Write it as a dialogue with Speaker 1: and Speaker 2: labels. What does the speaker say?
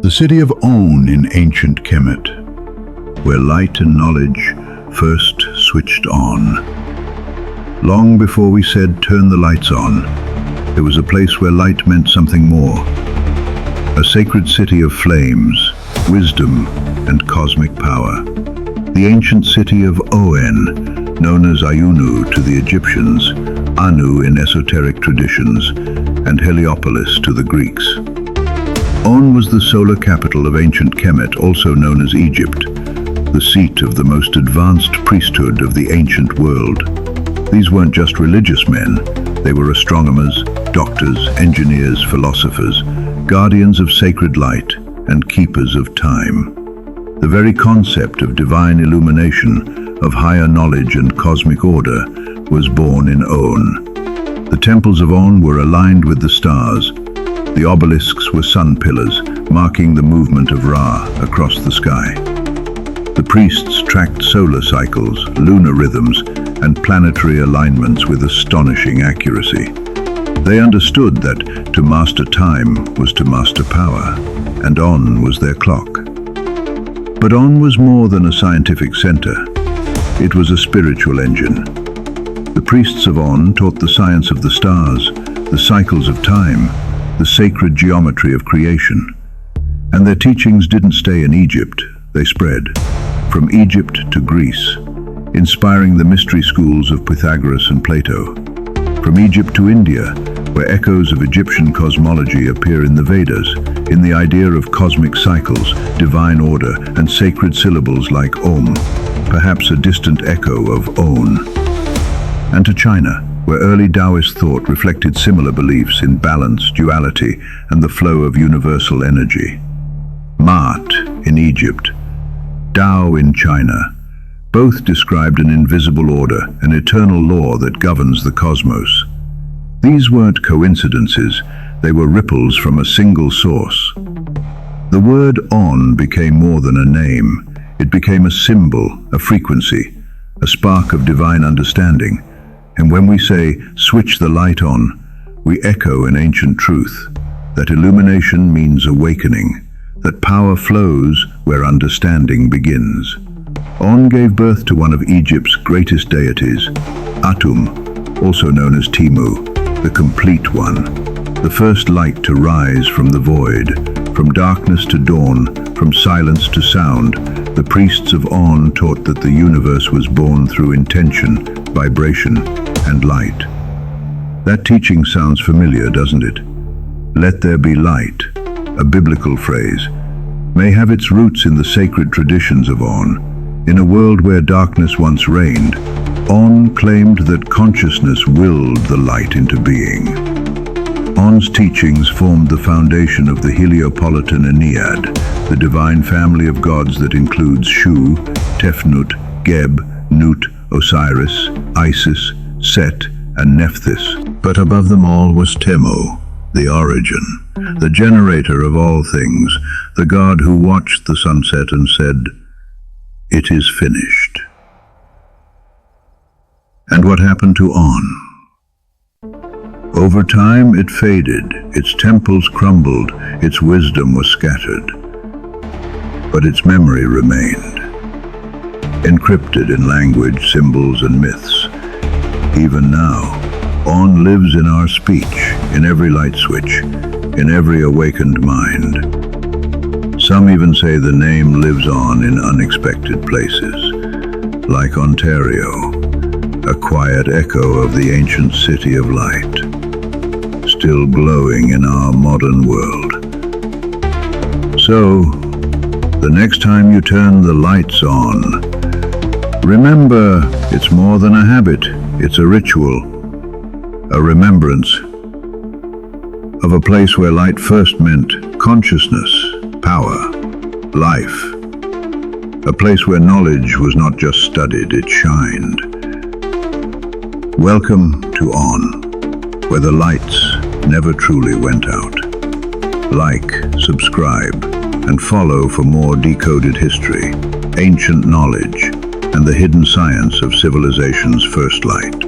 Speaker 1: the city of On in ancient Kemet, where light and knowledge first switched on. Long before we said, "Turn the lights on," there was a place where light meant something more. A sacred city of flames, wisdom, and cosmic power. The ancient city of On, known as Ayunu to the Egyptians, Anu in esoteric traditions, and Heliopolis to the Greeks. On was the solar capital of ancient Kemet, also known as Egypt, the seat of the most advanced priesthood of the ancient world. These weren't just religious men, they were astronomers, doctors, engineers, philosophers, guardians of sacred light, and keepers of time. The very concept of divine illumination, of higher knowledge and cosmic order, was born in On. The temples of On were aligned with the stars. The obelisks were sun pillars, marking the movement of Ra across the sky. The priests tracked solar cycles, lunar rhythms, and planetary alignments with astonishing accuracy. They understood that to master time was to master power, and On was their clock. But On was more than a scientific center. It was a spiritual engine. The priests of On taught the science of the stars, the cycles of time, the sacred geometry of creation. And their teachings didn't stay in Egypt, they spread from Egypt to Greece, inspiring the mystery schools of Pythagoras and Plato. From Egypt to India, where echoes of Egyptian cosmology appear in the Vedas, in the idea of cosmic cycles, divine order, and sacred syllables like Om, perhaps a distant echo of On. And to China, where early Taoist thought reflected similar beliefs in balance, duality, and the flow of universal energy. Maat in Egypt, Tao in China, both described an invisible order, an eternal law that governs the cosmos. These weren't coincidences, they were ripples from a single source. The word On became more than a name. It became a symbol, a frequency, a spark of divine understanding. And when we say, "Switch the light on," we echo an ancient truth, that illumination means awakening, that power flows where understanding begins. On gave birth to one of Egypt's greatest deities, Atum, also known as Timu, the complete one, the first light to rise from the void, from darkness to dawn, from silence to sound. The priests of On taught that the universe was born through intention, vibration, and light. That teaching sounds familiar, doesn't it? Let there be light, a biblical phrase, may have its roots in the sacred traditions of On. In a world where darkness once reigned, On claimed that consciousness willed the light into being. On's teachings formed the foundation of the Heliopolitan Ennead, the divine family of gods that includes Shu, Tefnut, Geb, Nut, Osiris, Isis, Set, and Nephthys. But above them all was Temu, the origin, the generator of all things, the god who watched the sunset and said, "It is finished." And what happened to On? Over time it faded, its temples crumbled, its wisdom was scattered. But its memory remained, encrypted in language, symbols, and myths. Even now, On lives in our speech, in every light switch, in every awakened mind. Some even say the name lives on in unexpected places, like Ontario, a quiet echo of the ancient city of light, still glowing in our modern world. So, the next time you turn the lights on, remember, it's more than a habit, it's a ritual, a remembrance of a place where light first meant consciousness, power, life. A place where knowledge was not just studied, it shined. Welcome to On, where the lights never truly went out. Like, subscribe, and follow for more decoded history, ancient knowledge, and the hidden science of civilization's first light.